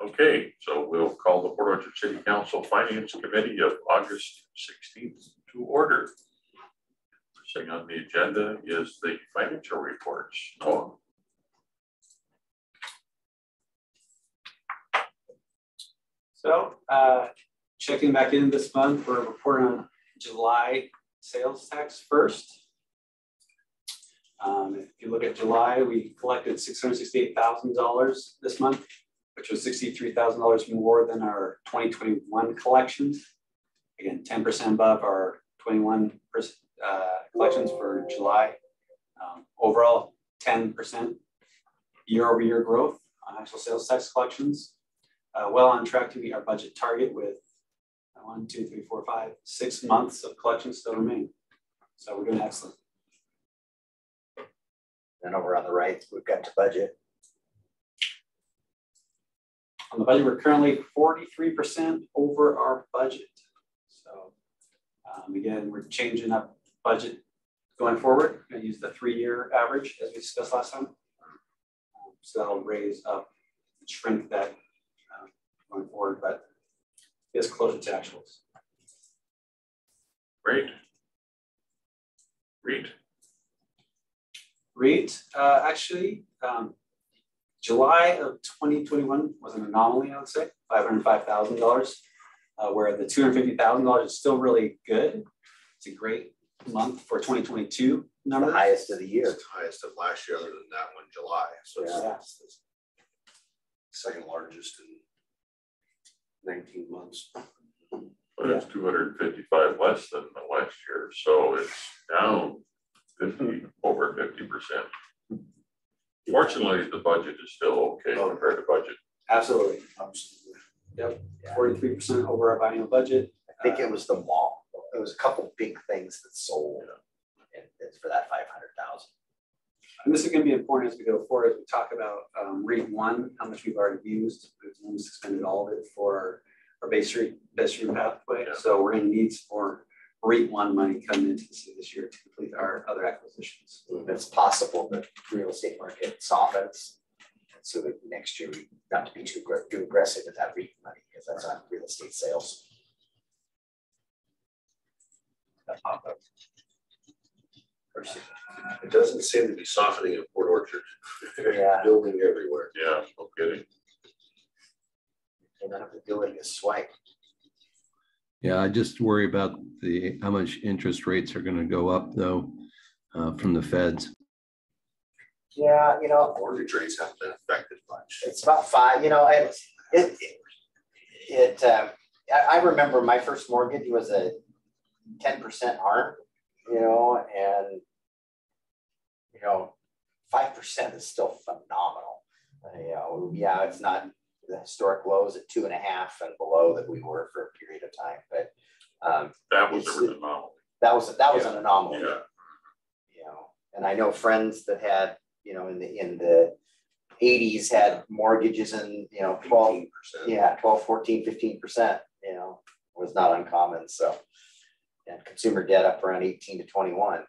Okay, so we'll call the Port Orchard City Council Finance Committee of August 16th to order. First thing on the agenda is the financial reports. Noah. So checking back in this month, we're reporting on July sales tax first. If you look at July, we collected $668,000 this month, which was $63,000 more than our 2021 collections. Again, 10% above our 21 collections for July. Overall, 10% year-over-year growth on actual sales tax collections. Well on track to meet our budget target with 1, 2, 3, 4, 5, 6 months of collections still remain. So we're doing excellent. And over on the right, we've got to budget. On the budget, we're currently 43% over our budget. So again, we're changing up budget going forward. We're going to use the 3-year average as we discussed last time. So that'll raise up, shrink that going forward, but it's closer to actuals. Great. REIT, actually, July of 2021 was an anomaly, I would say, $505,000, where the $250,000 is still really good. It's a great month for 2022 numbers. The highest of the year. It's the highest of last year, other than that one, July. So it's the second largest in 19 months. But it's 255 less than the last year, so it's down over 50%. Fortunately, the budget is still okay compared to budget. Absolutely. Yep. 43% over our biennial budget. I think it was the mall. It was a couple big things that sold, and it's for that 500,000. And this is going to be important as we go forward. As we talk about REIT 1, how much we've already used. We've suspended all of it for our base stream pathway. Yeah. So we're going to need some more REIT 1 money coming into the city this year to complete our other acquisitions. It's possible that the real estate market softens, and so that next year we not to be too aggressive with that REIT money, because that's on real estate sales. It doesn't seem to be softening in Port Orchard. Yeah. Building everywhere. Yeah, no kidding. And then have to do it as swipe. Yeah, I just worry about how much interest rates are going to go up, though, from the feds. Yeah, mortgage rates haven't been affected much. It's about 5. I remember my first mortgage was a 10% ARM, and 5% is still phenomenal. Yeah, it's not the historic lows at 2.5 and below that we were for a period of time, but that was an anomaly. That was an anomaly. Yeah. And I know friends that had, in the 80s had mortgages in 12%, 12, 14, 15%, was not uncommon. So, and consumer debt up around 18 to 21.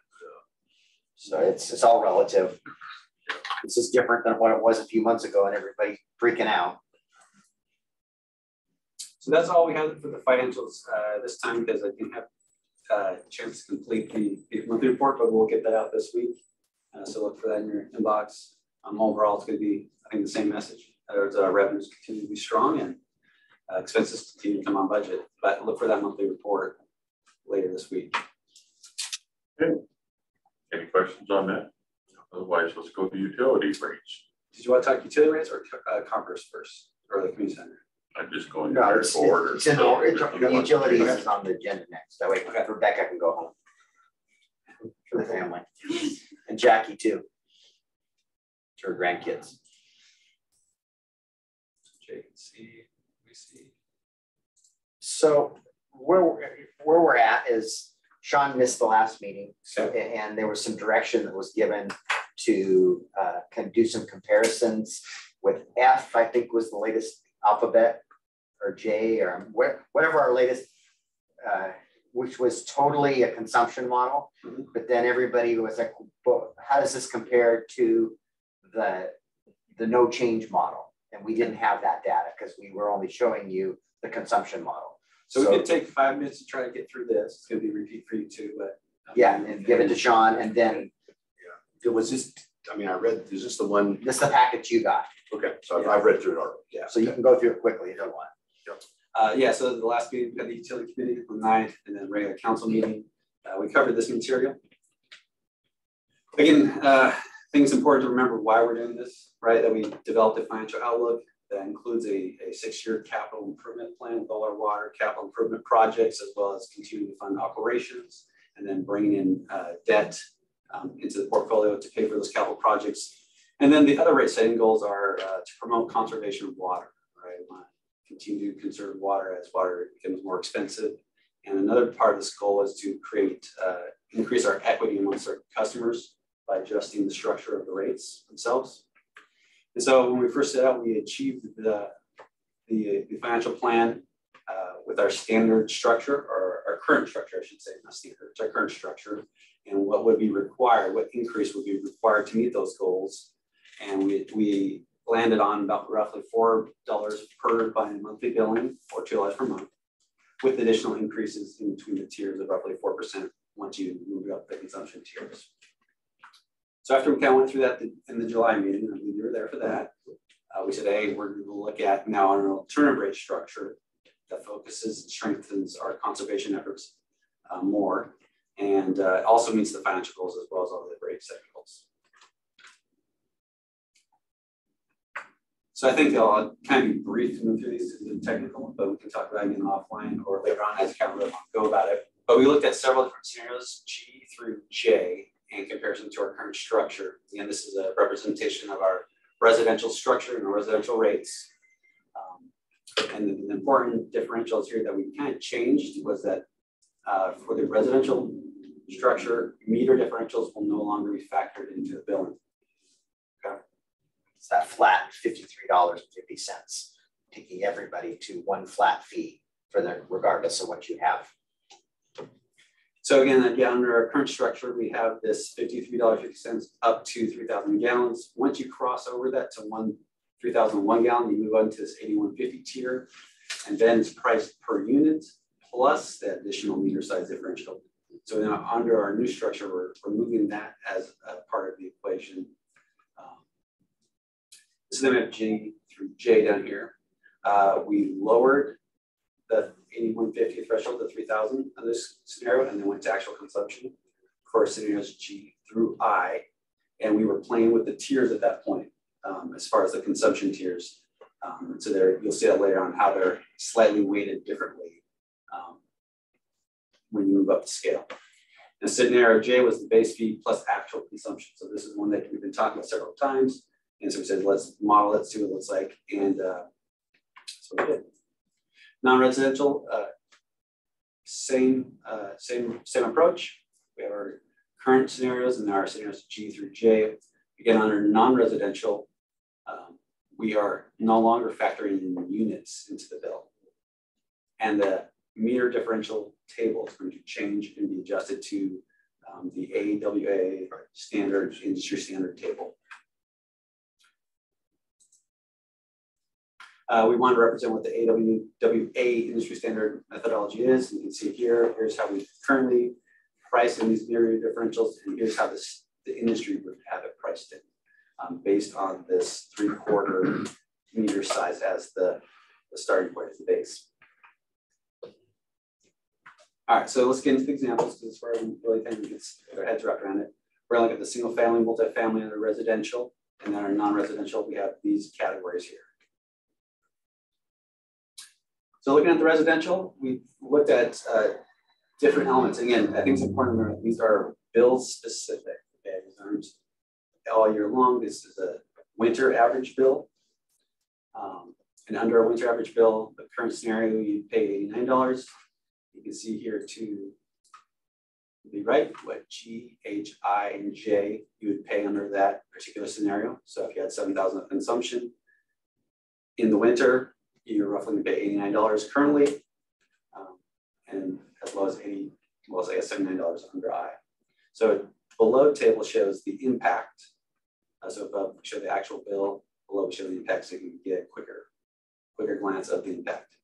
So it's all relative. This is different than what it was a few months ago, and everybody freaking out. So that's all we have for the financials this time, because I didn't have a chance to complete the monthly report, but we'll get that out this week. So look for that in your inbox. Overall, it's going to be, I think, the same message. Revenues continue to be strong, and expenses continue to come on budget. But look for that monthly report later this week. Okay. Any questions on that? Otherwise, let's go to utility rates. Did you want to talk utility rates or Congress first, or the community center? I'm just going to order. It's in order. The utilities is on the agenda next. That way, Rebecca can go home for the family, and Jackie too, to her grandkids. We see. So where we're at is Sean missed the last meeting, and there was some direction that was given to do some comparisons with F. I think was the latest alphabet, or J, or whatever our latest, which was totally a consumption model. Mm-hmm. But then everybody was like, well, how does this compare to the no change model? And we didn't have that data because we were only showing you the consumption model. So we could take 5 minutes to try to get through this. It's going to be a repeat for you too, but. Yeah, and give it to Sean, and then. Yeah, it was just, I mean, I read, is this the one? This is the package you got. Okay, so I've read through it already. Yeah. So you can go through it quickly if you want. Yeah, so the last meeting, we had the utility committee on the 9th, and then regular council meeting. We covered this material. Again, I think it's important to remember why we're doing this, right? That we developed a financial outlook that includes a 6-year capital improvement plan with all our water capital improvement projects, as well as continuing to fund operations, and then bringing in debt into the portfolio to pay for those capital projects. And then the other rate setting goals are to promote conservation of water, right? We want to continue to conserve water as water becomes more expensive. And another part of this goal is to create, increase our equity amongst our customers by adjusting the structure of the rates themselves. And so when we first set out, we achieved the financial plan with our standard structure, or our current structure, I should say, not standard, it's our current structure, and what would be required, what increase would be required to meet those goals. And we landed on about roughly $4 per bi-monthly billing, or $2 per month, with additional increases in between the tiers of roughly 4% once you move up the consumption tiers. So after we kind of went through that in the July meeting, I believe you were there for that, we said, hey, we're going to look at now an alternative rate structure that focuses and strengthens our conservation efforts more, and also meets the financial goals as well as all the rate setting goals. So I think I'll kind of be brief to move through these to the technical, but we can talk about it again offline or later on as you kind of really want to go about it. But we looked at several different scenarios, G through J, in comparison to our current structure. Again, this is a representation of our residential structure and our residential rates. And the important differentials here that we kind of changed was that for the residential structure, meter differentials will no longer be factored into the billing. Okay. It's that flat $53.50, taking everybody to one flat fee for them, regardless of what you have. So again, under our current structure, we have this $53.50 up to 3,000 gallons. Once you cross over that to 3,001 gallon, you move on to this 8150 tier, and then it's priced per unit plus the additional meter size differential. So now under our new structure, we're moving that as a part of the equation. This is then G through J down here. We lowered the 8150 threshold to 3,000 on this scenario, and then went to actual consumption for scenarios G through I. And we were playing with the tiers at that point as far as the consumption tiers. So there, you'll see that later on how they're slightly weighted differently when you move up the scale. And scenario J was the base fee plus actual consumption. So this is one that we've been talking about several times. And so we said, let's model it, see what it looks like. And so we did. Non-residential, same approach. We have our current scenarios and our scenarios G through J. Again, under non-residential, we are no longer factoring in units into the bill. And the meter differential table is going to change and be adjusted to the AWA standard, industry standard table. We want to represent what the AWA industry standard methodology is. You can see here, here's how we currently price in these meter differentials, and here's how the industry would have it priced in based on this 3/4 meter size as the starting point, as the base. All right, so let's get into the examples because it's where we really kind of get our heads wrapped around it. We're going to look at the single family, multifamily, and the residential, and then our non-residential, we have these categories here. So looking at the residential, we looked at different elements. Again, I think it's important to remember these are bill specific. Okay, these aren't all year long. This is a winter average bill. And under a winter average bill, the current scenario, you pay $89. You can see here to the right what G, H, I, and J you would pay under that particular scenario. So if you had 7,000 of consumption in the winter, you're roughly going to pay $89 currently, and as low as $79 under I. So below table shows the impact. So above we show the actual bill, below show the impact so you can get a quicker glance of the impact.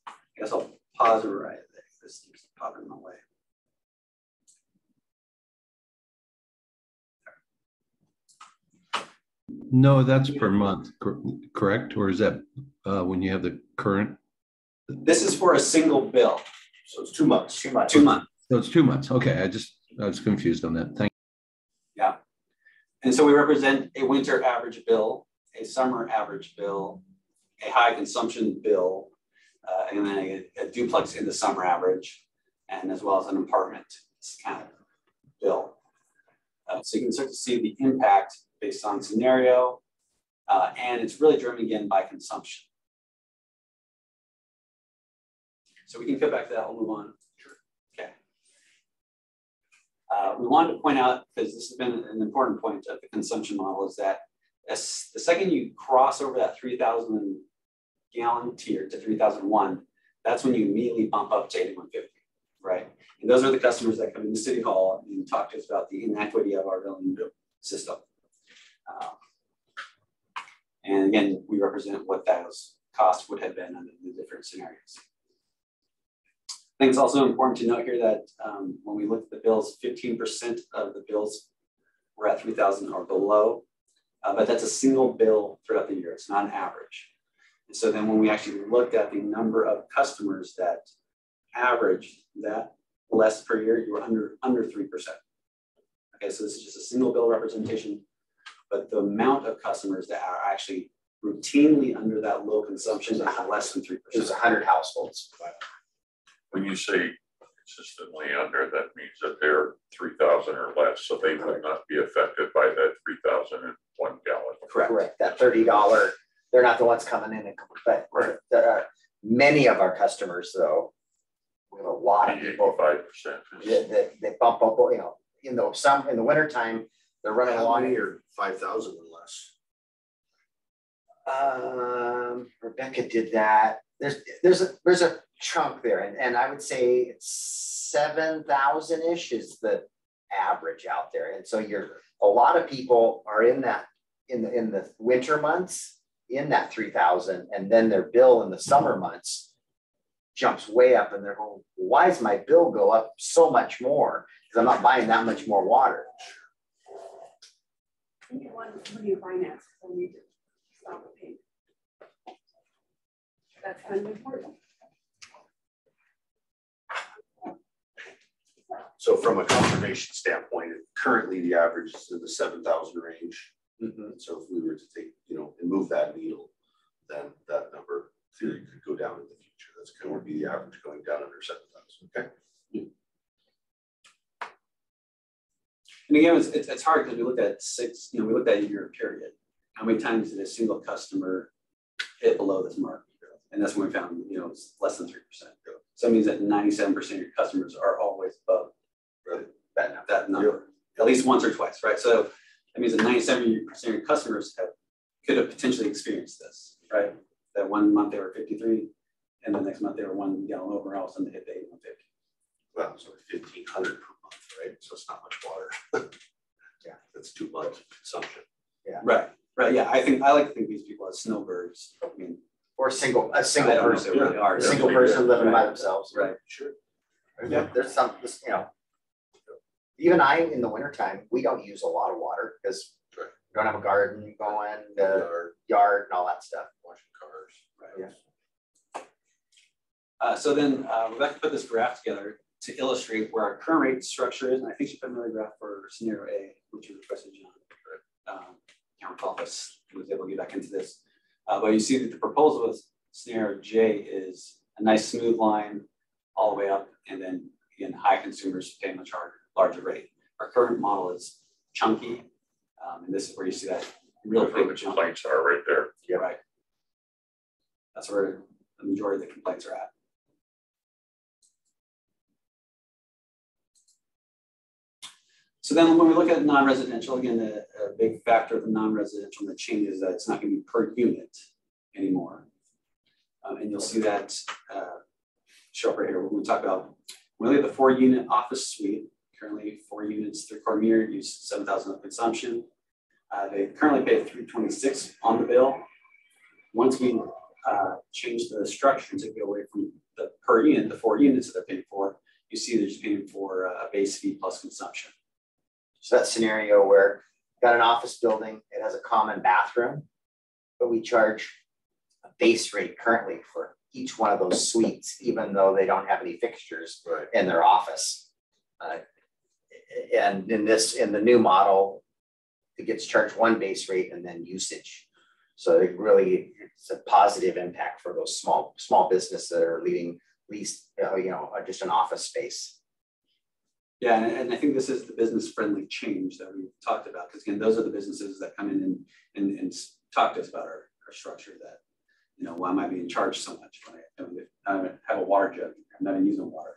I guess I'll pause right there. This keeps popping my way. No, that's per month, correct? Or is that when you have the current? This is for a single bill. So it's 2 months. 2 months. 2 months. So it's 2 months. Okay, I was confused on that. Thank you. Yeah. And so we represent a winter average bill, a summer average bill, a high consumption bill, and then a duplex in the summer average, and as well as an apartment kind of bill. So you can start to see the impact based on scenario, and it's really driven again by consumption. So we can go back to that, we'll move on. Sure. Okay. We wanted to point out, because this has been an important point of the consumption model, is that as the second you cross over that 3,000 gallon tier to 3,001, that's when you immediately bump up to 8,150, right? And those are the customers that come into City Hall and talk to us about the inequity of our billing system. And again, we represent what those costs would have been under the different scenarios. I think it's also important to note here that when we look at the bills, 15% of the bills were at 3,000 or below, but that's a single bill throughout the year. It's not an average. And so then when we actually looked at the number of customers that averaged that less per year, you were under 3%. Okay, so this is just a single bill representation, but the amount of customers that are actually routinely under that low consumption is less than 3%. There's 100 households. When you say consistently under, that means that they're 3,000 or less, so they would not be affected by that 3,001 gallon. Correct. That $30, they're not the ones coming in, but many of our customers, though, we have a lot of people. 85%. They bump up, you know, in the wintertime, they're running along here 5,000 or less. Rebecca did that. There's a chunk there, and I would say 7,000-ish is the average out there. And so a lot of people are in that in the winter months in that 3,000, and then their bill in the summer months jumps way up, and they're going, why does my bill go up so much more? Because I'm not buying that much more water. When you finance, I need to stop the payment. That's kind of important. So from a conservation standpoint, currently the average is in the 7,000 range. Mm-hmm. So if we were to take, and move that needle, then that number theory could go down in the future. That's going to be the average going down under 7,000. Okay. And again, it's hard because we looked at we looked at a year period. How many times did a single customer hit below this mark? And that's when we found, it's less than 3%. So that means that 97% of your customers are always above that number, at least once or twice, right? So that means that 97% of your customers could have potentially experienced this, right? That one month they were 53, and the next month they were 1 gallon over, and all of a sudden they hit the 8,150. Well, so 1,500 per month, right? So it's not much water. Yeah, that's 2 months of consumption. Yeah, right. Yeah, I like to think of these people as snowbirds. I mean, or a single person, really are. a single person living by themselves. Right. Sure. Yeah, there's some, even in the wintertime, we don't use a lot of water because we don't have a garden going, yard and all that stuff. Washing cars. Right. Yeah. So then Rebecca put this graph together to illustrate where our current rate structure is. And I think she put another graph for scenario A, which you requested, John. Can't recall if I was able to get back into this. But you see that the proposal with scenario J is a nice smooth line all the way up, and then again, high consumers pay a much larger rate. Our current model is chunky, and this is where you see that real big jump. Complaints are right there. Yeah, right. That's where the majority of the complaints are at. So then when we look at non-residential, again, a big factor of the non-residential that changes that it's not going to be per unit anymore. And you'll see that show up right here. When we talk about, when we look at the 4-unit office suite, currently 4 units, 3/4 meter, use 7,000 of consumption. They currently pay $326 on the bill. Once we change the structure to go away from the per unit, the 4 units that they're paying for, you see they're just paying for a base fee plus consumption. So that scenario where got an office building, it has a common bathroom, but we charge a base rate currently for each one of those suites, even though they don't have any fixtures in their office. And in the new model, it gets charged one base rate and then usage. So it's a positive impact for those small businesses that are least just an office space. Yeah, and I think this is the business-friendly change that we talked about, because again, those are the businesses that come in and talk to us about our structure. That, why am I being charged so much when I have a water jug? I'm not even using water.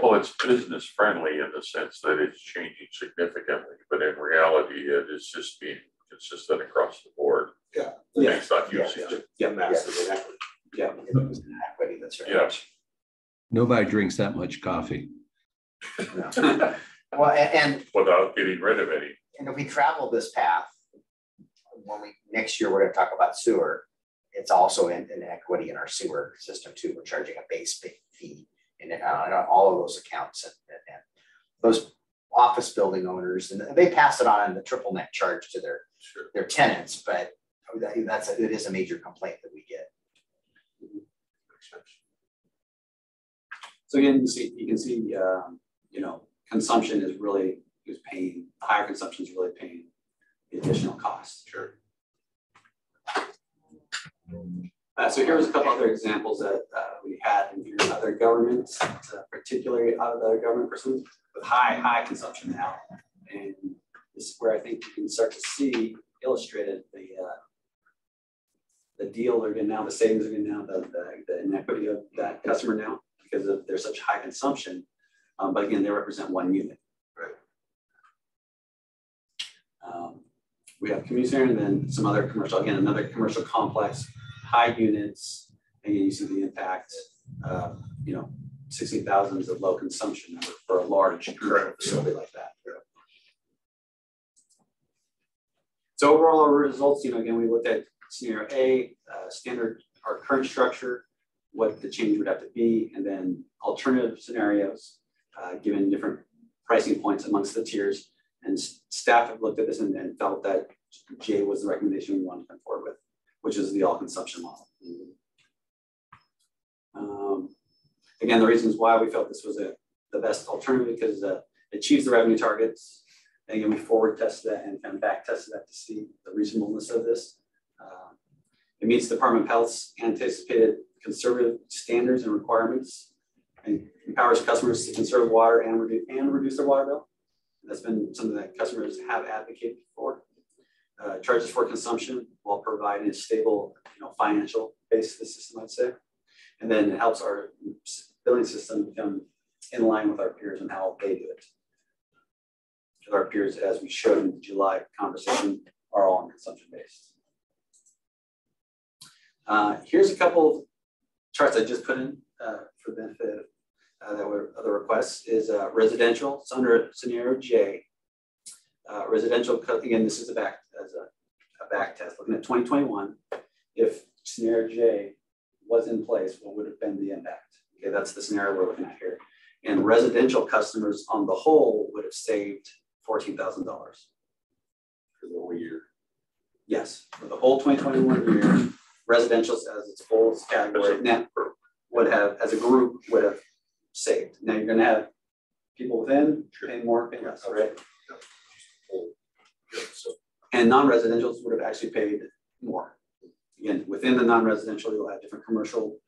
Well, it's business-friendly in the sense that it's changing significantly, but in reality, it is just being consistent across the board. Yeah. Based on usage. Yeah, massive inequity. Yeah, Equity, that's right. Yeah. Nobody drinks that much coffee. No. Well, and Without getting rid of any. if we travel this path, next year we're going to talk about sewer. It's also an equity in our sewer system too. We're charging a base fee in all of those accounts, and those office building owners, and they pass it on in the triple net charge to their tenants. But it is a major complaint that we get. So again, you can see, consumption is paying, higher consumption is really paying the additional cost. Sure. So here's a couple other examples that we had in other governments, particularly out of the government person with high consumption now. And this is where I think you can start to see illustrated the deal they're getting now, the savings they're getting now, the inequity of that customer now, because of their such high consumption. But again, they represent 1 unit. Right. We have community center and then some other commercial, again, another commercial complex, high units, and you see the impact, 16,000 is a low consumption number for a large facility like that. So overall, our results, again, we looked at scenario A, standard, our current structure, what the change would have to be, and then alternative scenarios, given different pricing points amongst the tiers. And staff have looked at this and felt that J was the recommendation we wanted to come forward with, which is the all consumption model. Again, the reasons why we felt this was the best alternative, because it achieves the revenue targets. And again, we forward tested that and kind of back tested that to see the reasonableness of this. It meets Department of Health's anticipated conservative standards and requirements, and empowers customers to conserve water and reduce their water bill. That's been something that customers have advocated for. Charges for consumption while providing a stable, financial base to the system, I'd say. And then it helps our billing system become in line with our peers and how they do it. Because our peers, as we showed in the July conversation, are all on consumption based. Here's a couple of charts I just put in for the benefit that were other requests. Is residential. It's under scenario J. Residential, again, this is a back test looking at 2021. If scenario J was in place, what would have been the impact? Okay, that's the scenario we're looking at here. And residential customers on the whole would have saved $14,000 For the whole year. Yes, for the whole 2021 year, residential as its full category net would have, as a group, would have saved. Now you're going to have people within paying more, paying less, right? And non-residentials would have actually paid more. Again, within the non-residential, you'll have different commercial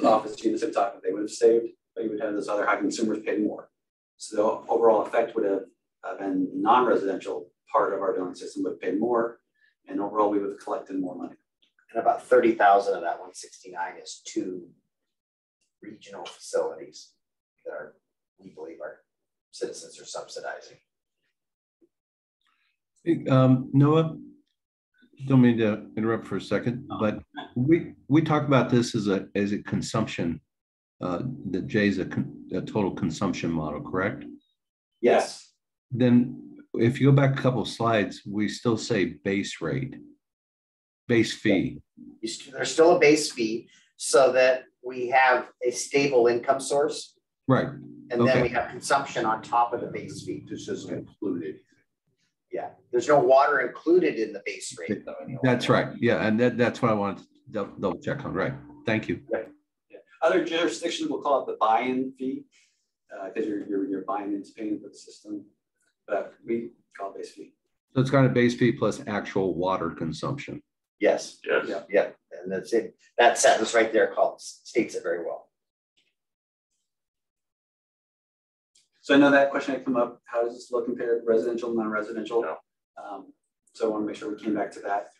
office units that talk, they would have saved, but you would have those other high consumers paid more. So the overall effect would have been non-residential part of our billing system would have paid more, and overall we would have collected more money. And about 30,000 of that 169 is 2 regional facilities that we believe our citizens are subsidizing. Noah, don't mean to interrupt for a second, but we talk about this as a consumption, that J's a total consumption model, correct? Yes. Then if you go back a couple of slides, we still say base rate, base fee. There's still a base fee so that we have a stable income source. Right. And then we have consumption on top of the base fee. This doesn't include anything. Yeah, there's no water included in the base rate though. That's right. Yeah, and that's what I wanted to double check on. Right. Thank you. Right. Yeah. Other jurisdictions will call it the buy-in fee because you're buying into paying for the system, but we call it base fee. So it's kind of base fee plus actual water consumption. Yes. Yes. Yeah. Yeah, and that's it. That sentence right there states it very well. So I know that question had come up. How does this look compared to residential, non-residential? Yeah. So I want to make sure we came back to that.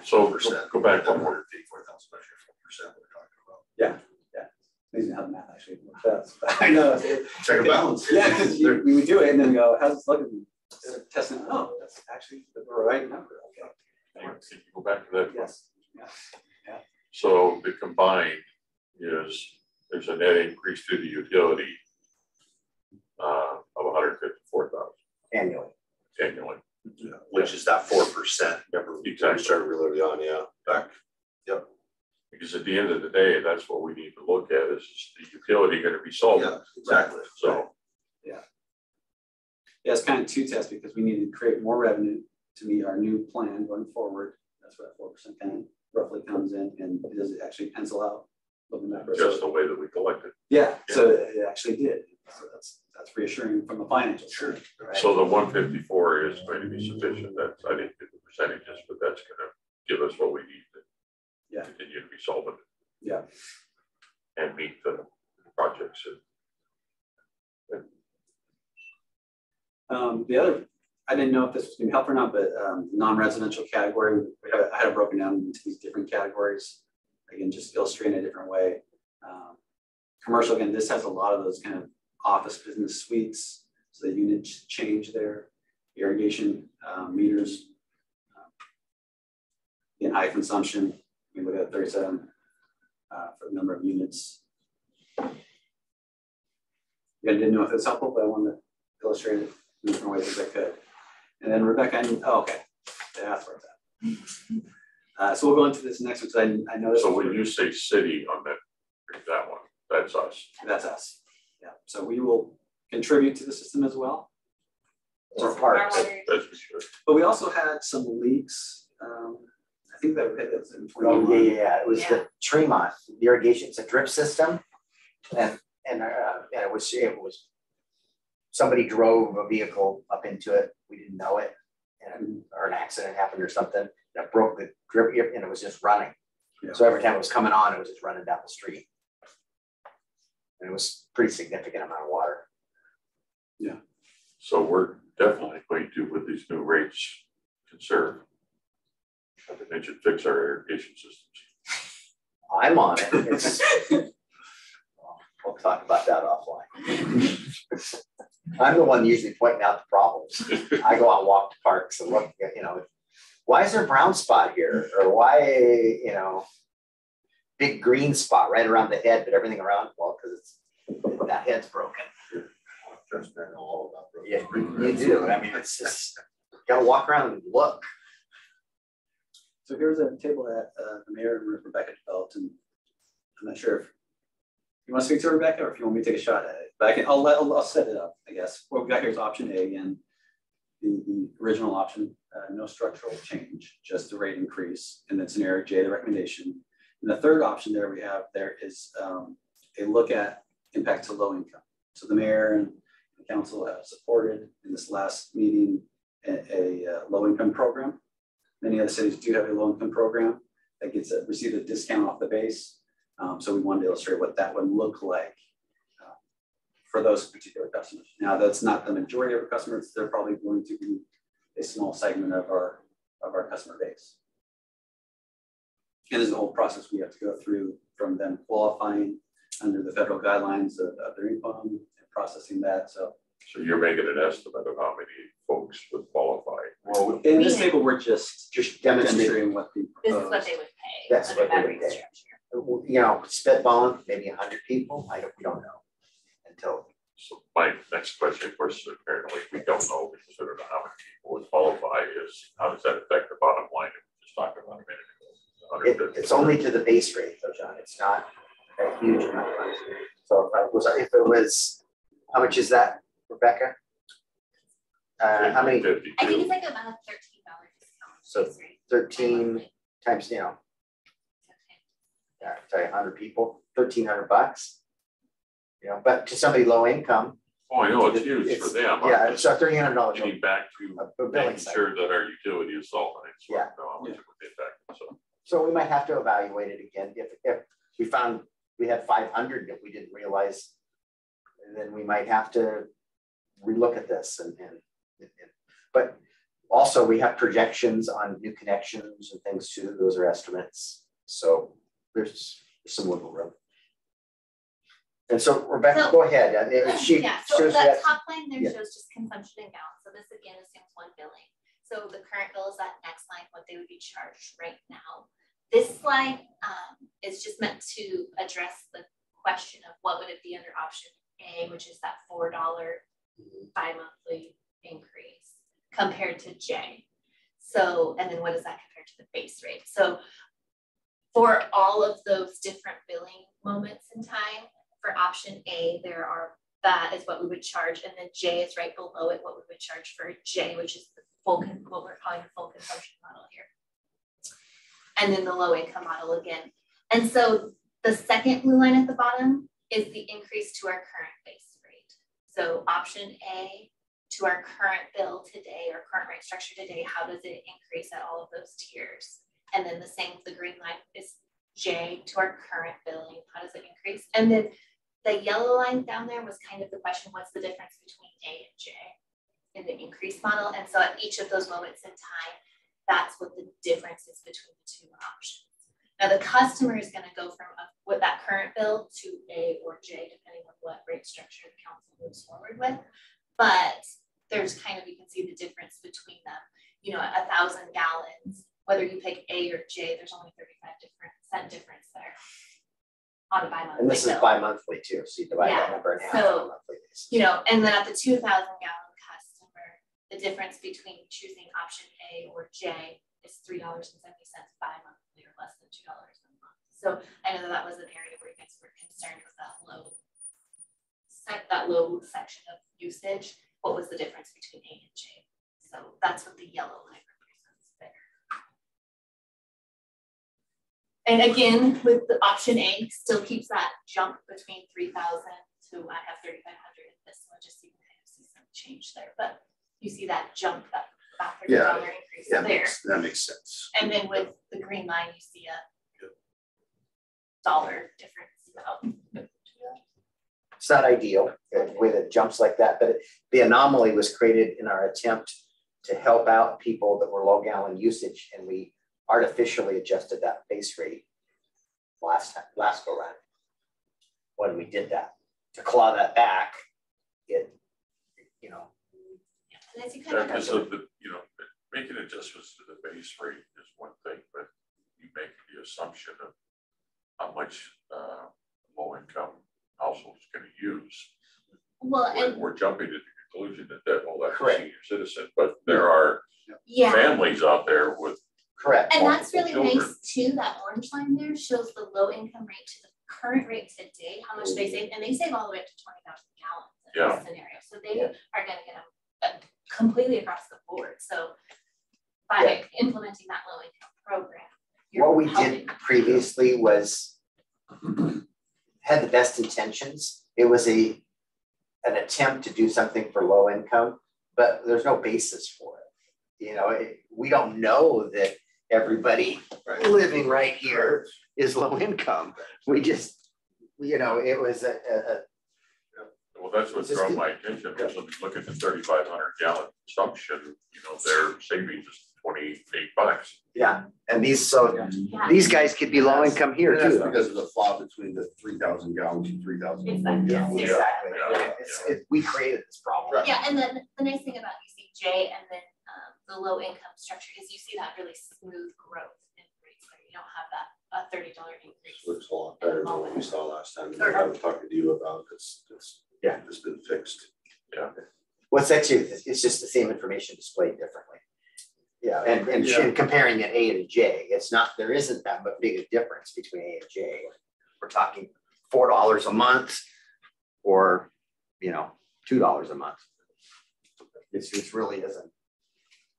So go back one more. 4,000 we're talking about. Yeah, yeah. Amazing how the math actually works out. I know. Check and balance. Yeah, because we would do it and then we go, how's this looking? Testing. Oh, that's actually the right number. Okay. Can you go back to that? Yes. Yes. Yeah. So the combined is, there's a net increase to the utility of 154,000 Annually. annually. Yeah, which is that 4%. Remember, we started really on, back. Yep. Because at the end of the day, that's what we need to look at is the utility going to be solvent? Yeah, exactly. So. Yeah, it's kind of two tests because we need to create more revenue to meet our new plan going forward. That's where that 4% kind of roughly comes in, and does it actually pencil out? Looking back, Just the way that we collected. Yeah, so it actually did. So that's reassuring from the financials. Sure. Right. So the 154 is going to be sufficient. That's, I didn't get the percentages, but that's going to give us what we need to continue to be solvent. Yeah. And meet the projects. The other, I didn't know if this was going to help or not, but non-residential category, I had it broken down into these different categories. Again, just illustrating a different way. Commercial, again, this has a lot of those kind of office business suites. So the units change there. Irrigation meters. In high consumption, we look at 37 for the number of units. I didn't know if it's helpful, but I wanted to illustrate it in different ways as I could. And then Rebecca, okay, that's where it's at. So we'll go into this next one because I noticed. So when you say city on that one, that's us. That's us. Yeah. So we will contribute to the system as well. Or parts. That's for sure. But we also had some leaks. I think that was in 2021. Oh, yeah. It was the Tremont, the irrigation. It's a drip system, and it was somebody drove a vehicle up into it. We didn't know it, or an accident happened or something. And it broke the drip, and it was just running. Yeah. So every time it was coming on, it was just running down the street, and it was a pretty significant amount of water. Yeah. So we're definitely going to, with these new rates, conserve. I think they should fix our irrigation systems. I'm on it. We'll talk about that offline. I'm the one usually pointing out the problems. I go out and walk to parks and look at, why is there a brown spot here? Or why, big green spot right around the head, but everything around, well, because that head's broken. Yeah, you do. I mean, it's just, you gotta walk around and look. So here's a table that the mayor and Rebecca developed, and I'm not sure if you want to speak to Rebecca or if you want me to take a shot at it. But I'll set it up, I guess. What we've got here is option A again, the original option, no structural change, just the rate increase, and then scenario J, the recommendation. And the third option we have there is a look at impact to low income. So the mayor and the council have supported in this last meeting a low income program. Many other cities do have a low income program that gets receive a discount off the base. So we wanted to illustrate what that would look like for those particular customers. Now that's not the majority of our customers. They're probably going to be a small segment of our customer base. And there's a whole process we have to go through from them qualifying under the federal guidelines of their income and processing that. So you're making an estimate of how many folks would qualify. Well, in this table, we're just demonstrating what the This is what they would pay. That's what they would pay. you know, spitballing, maybe 100 people. We don't know until. So my next question, of course, apparently we don't know because we don't know how many people would qualify. Is how does that affect the bottom line? We just talked about a minute ago. It's only to the base rate, though, John. It's not a huge amount of money. So if it was, how much is that, Rebecca? How many? 52. I think it's like about a $13 discount. So 13 times, you know, yeah, sorry, 100 people, $1,300. You know, but to somebody low income. Oh, I know, it's huge for them. Yeah, it's $1,300. Getting back to making sure that our utility is solvent. Yeah. How much it would impact. So we might have to evaluate it again. If we found we had 500 that we didn't realize, then we might have to relook at this. But also we have projections on new connections and things too. Those are estimates. So there's some wiggle room. And so Rebecca, go ahead. So that top line there shows just consumption and gallons. So this again assumes one billing. So the current bill is that next line, what they would be charged right now. This slide is just meant to address the question of what would it be under option A, which is that $4 bi-monthly increase compared to J. So, and then what is that compared to the base rate? So for all of those different billing moments in time, for option A, that is what we would charge, and then J is right below it, what we would charge for J, which is the what we're calling the full consumption model here. And then the low income model again. And so the second blue line at the bottom is the increase to our current base rate. So option A to our current bill today or current rate structure today, how does it increase at all of those tiers? And then the same with the green line is J to our current billing, how does it increase? And then the yellow line down there was kind of the question, what's the difference between A and J in the increase model? And so at each of those moments in time, that's what the difference is between the two options. Now the customer is going to go from with that current bill to A or J, depending on what rate structure the council moves forward with. But there's kind of, you can see the difference between them. You know, 1,000 gallons, whether you pick A or J, there's only 35% difference there on a bi-monthly. And this is bi-monthly too, so you divide that number in half on a monthly basis. You know, and then at the 2,000 gallon customer, the difference between choosing option A or J is $3.70 bi-monthly or less than $2 a month. So I know that was an area where you guys were concerned with that low section of usage. What was the difference between A and J? So that's what the yellow line represents there. And again, with the option A, still keeps that jump between 3,000 to I have 3,500 in this one, just so you can kind of see some change there. But you see that jump, that about $30 increase there. That makes sense. And then with the green line, you see a dollar difference. It's not ideal the way that jumps like that, but the anomaly was created in our attempt to help out people that were low gallon usage, and we artificially adjusted that base rate last go round. When we did that, to claw that back, you know. And as you kind of so making adjustments to the base rate is one thing, but you make the assumption of how much low income households going to use. Well, we're jumping to the conclusion that that's correct. a senior citizen, but there are families out there with and that's really children. nice too. That orange line there shows the low income rate to the current rate today, how much they save, and they save all the way up to 20,000 gallons in this scenario. So they are going to get them completely across the board. So by implementing that low income program, what we did previously was had the best intentions. It was an attempt to do something for low income, but there's no basis for it. You know, we don't know that everybody living right here is low income. We just, you know, it was well, that's what drew my attention. Because when you look at the 3,500 gallon consumption, you know, their savings is $28. Yeah, and these these guys could be low income here too. That's because of the flaw between the 3,000 gallons and 3,000. Exactly. We created this problem. Yeah, and then the nice thing about using J and then the low income structure is you see that really smooth growth in rates where you don't have that $30 increase. So it's we saw last time, that I was talking to you about, Yeah. it's been fixed. Yeah. What's that too? It's just the same information displayed differently. Yeah. And comparing it A to J, it's not, there isn't that much big a difference between A and J. We're talking $4 a month or, you know, $2 a month. It's really it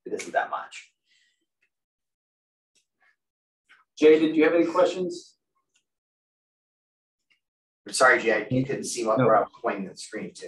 isn't that much. Jay, did you have any questions? I'm sorry, Jay, you couldn't see what where I was pointing the screen to.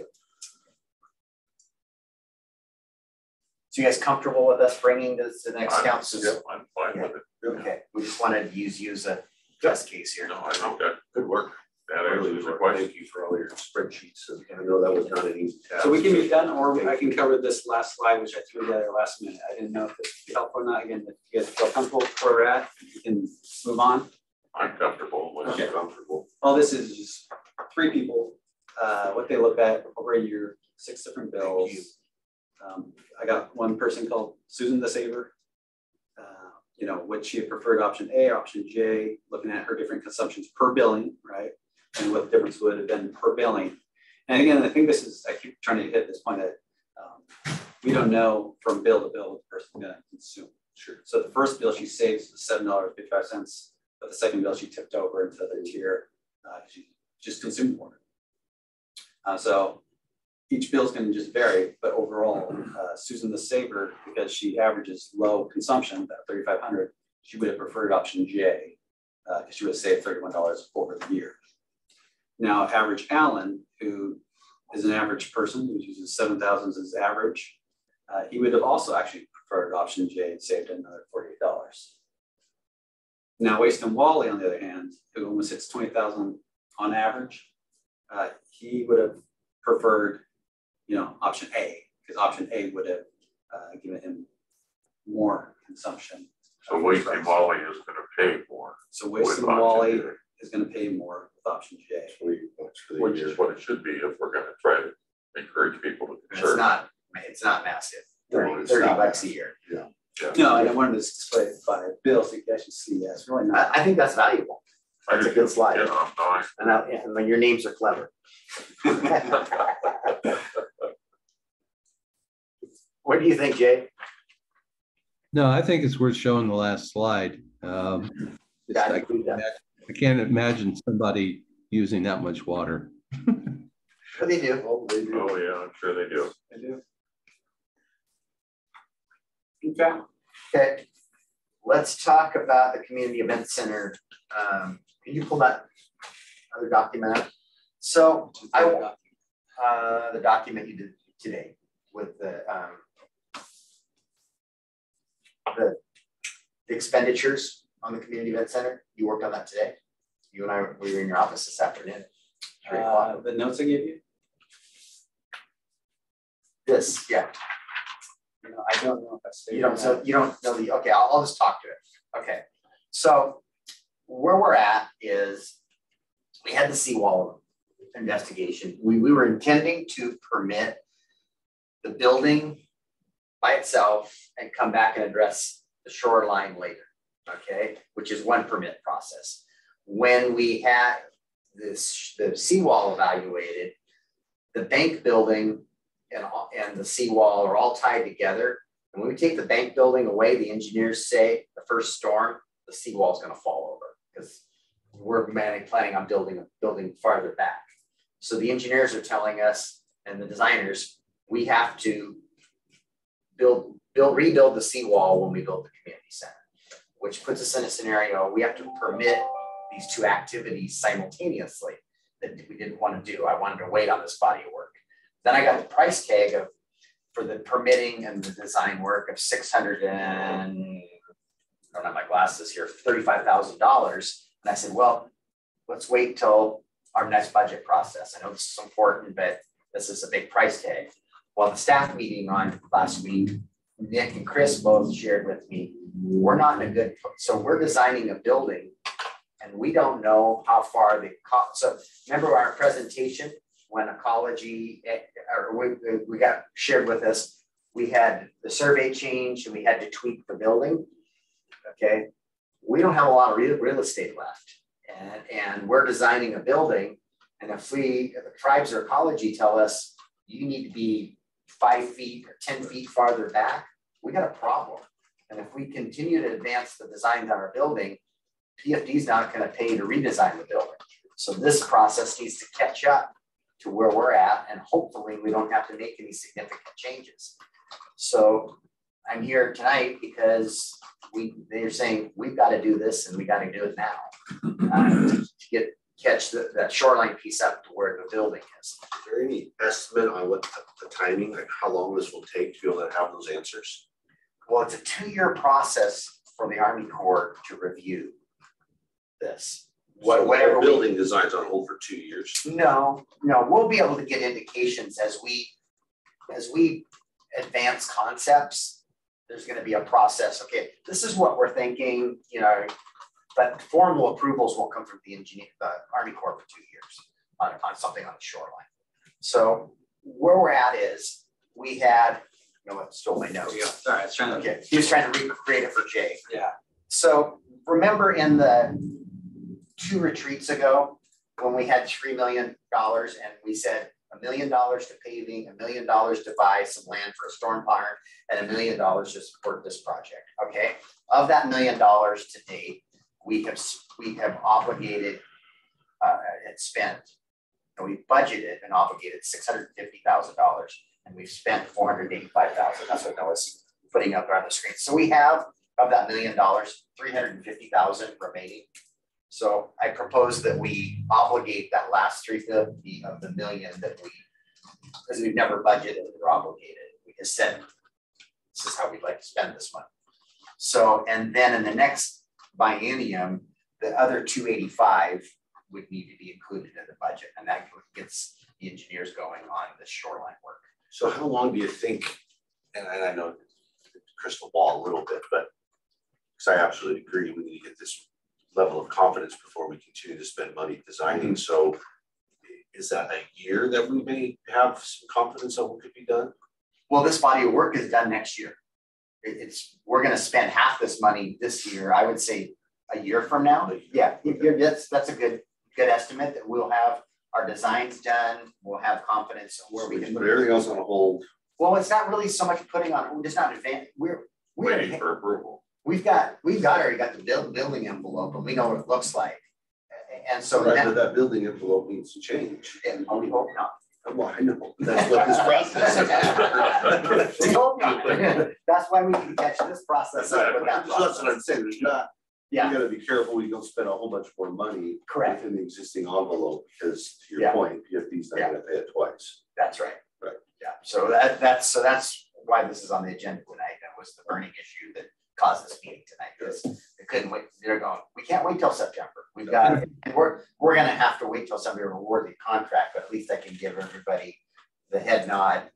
So you guys comfortable with us bringing this to the next council? Yep, I'm fine with it. Okay, we just wanted to use you as a best case here. No, I think that could work. That Really, answers the question. thank you for all your spreadsheets, and I know that was not an easy task. So we can be done, or I can cover this last slide, which I threw together last minute. I didn't know if this would be helpful or not. Again, if you guys feel comfortable where we're at, you can move on. I'm comfortable with Okay. it. Comfortable. All this is just 3 people, what they look at over a year, 6 different bills. I got one person called Susan the Saver. You know, would she have preferred option A, option J, looking at her different consumptions per billing, right? And what the difference would have been per billing. And again, I think this is, I keep trying to hit this point that we don't know from bill to bill what the person's gonna consume. Sure. So the first bill she saves was $7.55, but the second bill she tipped over into the tier, she just consumed more. So each bill is going to just vary, but overall, Susan the Saver, because she averages low consumption, that 3,500, she would have preferred option J, because she would have saved $31 over the year. Now, average Alan, who is an average person, who uses 7,000 as his average, he would have also actually preferred option J and saved another $48. Now, Waston Wally, on the other hand, who almost hits 20,000 on average, he would have preferred, you know, option A, because option A would have given him more consumption. So Wasting Wally is gonna pay more. So Wasting Wally is gonna pay more with option J. That's for the Which year. is what it should be if we're gonna try to encourage people to conserve. It's not massive, No, 30 it's not bucks a massive. year. Yeah. No, and I wanted to display it by bill so you guys can see that. It's really not. I think that's valuable. That's a good slide. Yeah, no, And when your names are clever. What do you think, Jay? No, I think it's worth showing the last slide. It's Yeah, I like- agree with that. I can't imagine somebody using that much water. But they do. Oh, they do. Oh, yeah, I'm sure they do. I do. Okay. Okay, let's talk about the community event center. Can you pull that other document up? So the document you did today with the expenditures on the community event center. You worked on that today. You and I we were in your office this afternoon. 3 o'clock. The notes I gave you. This, yeah. You know, I don't know if I say You don't know the, okay, I'll just talk to it. Okay, so where we're at is we had the seawall investigation. We were intending to permit the building by itself and come back and address the shoreline later, okay, which is one permit process. When we had the seawall evaluated, the bank building and the seawall are all tied together. And when we take the bank building away, the engineers say the first storm, the seawall is going to fall over because we're planning on building farther back. So the engineers are telling us and the designers, we have to rebuild the seawall when we build the community center, which puts us in a scenario we have to permit these 2 activities simultaneously that we didn't want to do. I wanted to wait on this body of work. Then I got the price tag for the permitting and the design work of $600 and I don't have my glasses here, $35,000. And I said, well, let's wait till our next budget process. I know this is important, but this is a big price tag. Well, the staff meeting on last week, Nick and Chris both shared with me, we're not in a good, so we're designing a building and we don't know how far so remember our presentation when ecology, or we got shared with us, we had the survey change and we had to tweak the building, okay? We don't have a lot of real estate left And we're designing a building. And if the tribes or ecology tell us you need to be 5 feet or 10 feet farther back, we got a problem. And if we continue to advance the designs on our building, PFD is not going to pay to redesign the building. So this process needs to catch up to where we're at, and hopefully we don't have to make any significant changes. So I'm here tonight because they're saying we've got to do this and we got to do it now to catch that shoreline piece up to where the building is. Is there any estimate on what the timing, like how long this will take to be able to have those answers? Well, it's a 2-year process for the Army Corps to review this. Whatever building designs on hold for 2 years. No, we'll be able to get indications as we advance concepts. There's going to be a process. Okay, this is what we're thinking, but formal approvals won't come from the Army Corps for 2 years on something on the shoreline. So where we're at is we had, what stole my notes. Yeah, sorry, I was trying to. Okay, he was trying to recreate it for Jay. Yeah. So remember in the 2 retreats ago when we had $3 million and we said $1 million to paving, $1 million to buy some land for a storm barn, and $1 million to support this project. Okay, of that $1 million to date, we have obligated and spent, and we budgeted and obligated $650,000, and we've spent $485,000. That's what Noah's putting up on the screen. So we have of that $1 million, $350,000 remaining. So I propose that we obligate that last $350,000 of the $1 million that because we've never budgeted or obligated. We just said, this is how we'd like to spend this money. So, and then in the next biennium, the other 285 would need to be included in the budget, and that gets the engineers going on the shoreline work. So how long do you think, and I know crystal ball a little bit, but because I absolutely agree, we need to get this level of confidence before we continue to spend money designing. So is that a year that we may have some confidence on what could be done? Well, this body of work is done next year. We're going to spend half this money this year. I would say a year from now. Yeah, that's a good estimate that we'll have our designs done. We'll have confidence where we can put everything else on hold. Well, it's not really so much putting on. We're just not advanced. We're waiting for approval. We've already got the building envelope, and we know what it looks like. And so that building envelope needs to change. And we hope not. Well, I know. That's what this process is. We hope not. That's why we can catch this process up with that process. That's what I'm saying. There's not. Yeah. You got to be careful you don't spend a whole bunch more money. Correct. In the existing envelope, because to your point, PFD's not going to pay it twice. That's right. Right. Yeah. So that's why this is on the agenda tonight. That was the burning issue that caused this meeting tonight, because they couldn't wait. They're going, we can't wait till September. We've got, and we're going to have to wait till somebody will award the contract, but at least I can give everybody the head nod,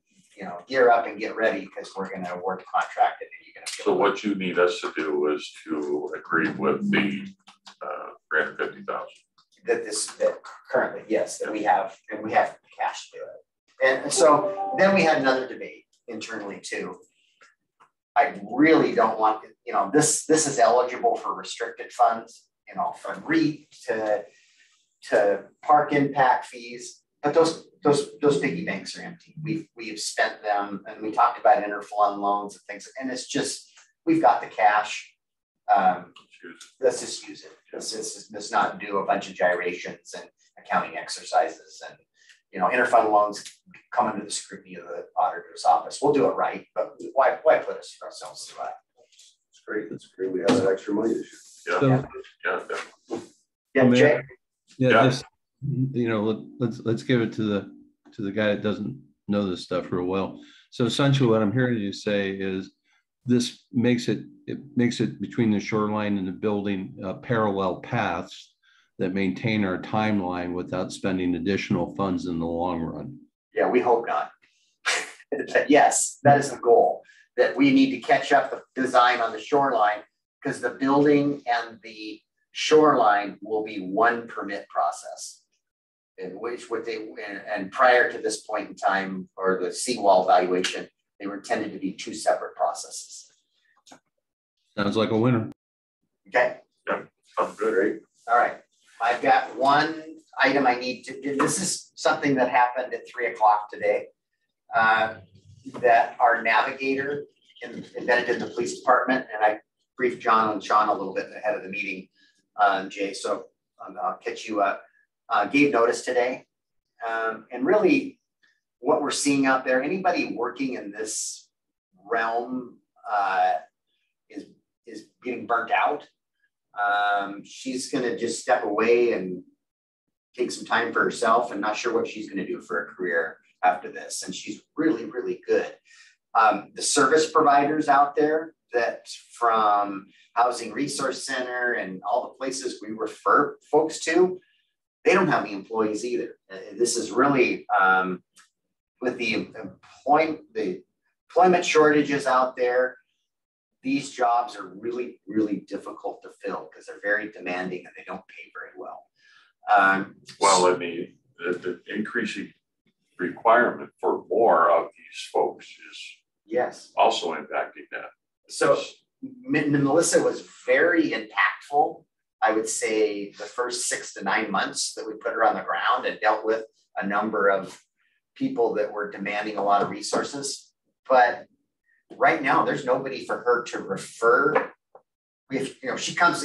gear up and get ready, because we're going to award the contract, and then you're going to. So what you need us to do is to agree with the $350,000. That currently, yes, that we have, and we have cash to do it. And so then we had another debate internally too. I really don't want, this is eligible for restricted funds, from REIT to park impact fees, but those piggy banks are empty. We have spent them, and we talked about interfund loans and things, and it's just, we've got the cash. Let's just use it. Let's not do a bunch of gyrations and accounting exercises, and interfund loans come under the scrutiny of the auditor's office. We'll do it right, but why put us ourselves through that? It's great. It's great. We have that extra money this year. Jay. Just let's give it to the guy that doesn't know this stuff real well. So essentially, what I'm hearing you say is this makes it between the shoreline and the building parallel paths that maintain our timeline without spending additional funds in the long run. Yeah, we hope not. Yes, that is the goal, that we need to catch up the design on the shoreline, because the building and the shoreline will be one permit process, in which and prior to this point in time, or the seawall valuation, they were intended to be 2 separate processes. Sounds like a winner. Okay. Yeah, sounds good, right? All right. I've got one item I need to do. This is something that happened at 3 o'clock today. That our navigator embedded in the police department, and I briefed John and Sean a little bit ahead of the meeting, Jay, so I'll catch you up. Gave notice today. And really what we're seeing out there, anybody working in this realm is getting burnt out. She's gonna just step away and take some time for herself, and not sure what she's gonna do for a career after this. And she's really, really good. The service providers out there that from Housing Resource Center and all the places we refer folks to, they don't have the employees either. This is really, with the employment shortages out there, these jobs are really, really difficult to fill because they're very demanding and they don't pay very well. Well, I mean, the increasing requirement for more of these folks is yes, also impacting that. So Melissa was very impactful. I would say the first 6 to 9 months that we put her on the ground and dealt with a number of people that were demanding a lot of resources. But right now, there's nobody for her to refer. If she comes,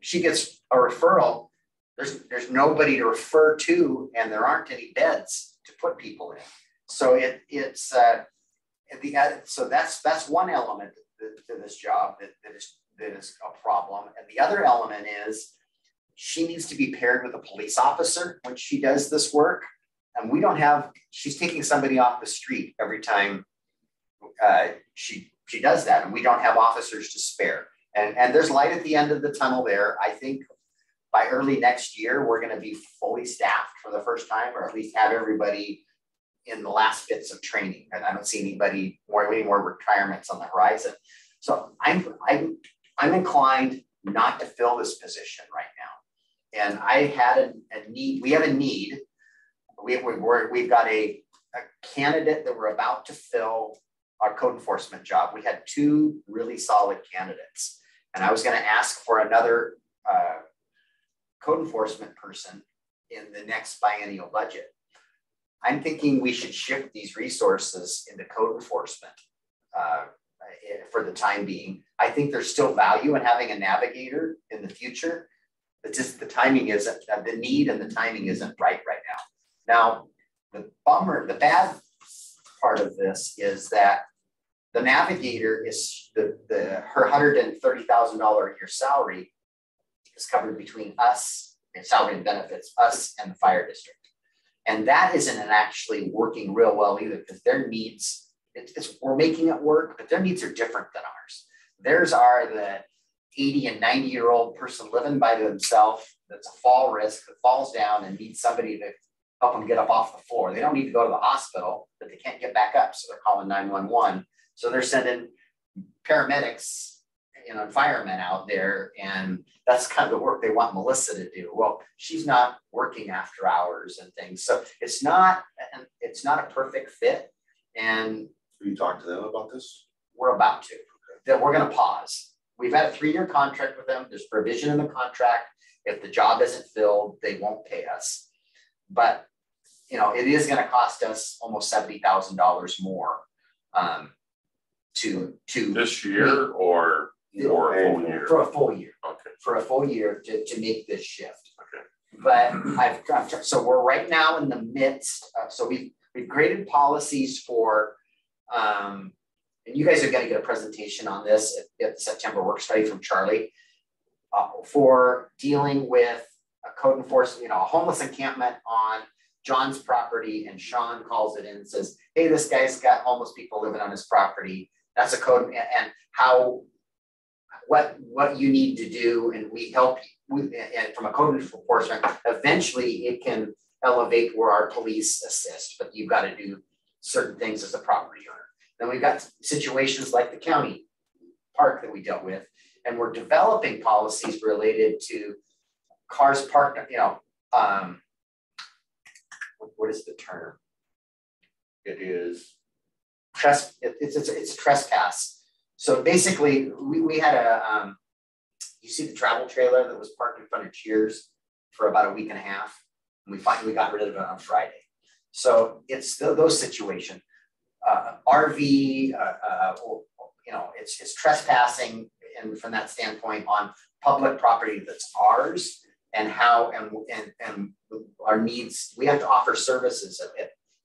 she gets a referral. There's nobody to refer to, and there aren't any beds to put people in. So so that's one element to this job that is a problem. And the other element is she needs to be paired with a police officer when she does this work. And we don't have, she's taking somebody off the street every time she does that. And we don't have officers to spare. And there's light at the end of the tunnel there. I think by early next year, we're going to be fully staffed for the first time, or at least have everybody in the last bits of training. And I don't see any more retirements on the horizon. So I'm inclined not to fill this position right now. And I had a need. We have a need. We've got a candidate that we're about to fill our code enforcement job. We had 2 really solid candidates, and I was going to ask for another code enforcement person in the next biennial budget. I'm thinking we should shift these resources into code enforcement for the time being. I think there's still value in having a navigator in the future. It's just the timing isn't, the need and the timing isn't right now. Now, the bad part of this is that the navigator is her $130,000 a year salary is covered between us and salary and benefits, us and the fire district. And that isn't actually working real well either, because their needs, we're making it work, but their needs are different than ours. Theirs are the 80 and 90-year-old person living by themselves that's a fall risk, that falls down and needs somebody to help them get up off the floor. They don't need to go to the hospital, but they can't get back up, so they're calling 911. So they're sending paramedics, and firemen out there, and that's kind of the work they want Melissa to do. Well, she's not working after hours and things, so it's not a perfect fit. And Have you talked to them about this? we're about to. That we're going to pause. We've had a 3-year contract with them. There's provision in the contract. If the job isn't filled, they won't pay us. But it is going to cost us almost $70,000 more to this year or for a full year? For a full year. Okay. For a full year to make this shift. Okay. But so we're right now in the midst of, so we've created policies for, and you guys are going to get a presentation on this at the September work study from Charlie, for dealing with a code enforcement, a homeless encampment on John's property, and Sean calls it in and says, hey, this guy's got homeless people living on his property. That's a code, and what you need to do, and we help you. And from a code enforcement, eventually it can elevate where our police assist, but you've got to do certain things as a property owner. Then we've got situations like the county park that we dealt with, and we're developing policies related to cars parked, what is the term? It is it's trespass. So basically we had you see the travel trailer that was parked in front of Cheers for about a week and a half. And we finally got rid of it on Friday. So it's those situations. RV, it's trespassing, and from that standpoint on public property that's ours, and how and our needs. We have to offer services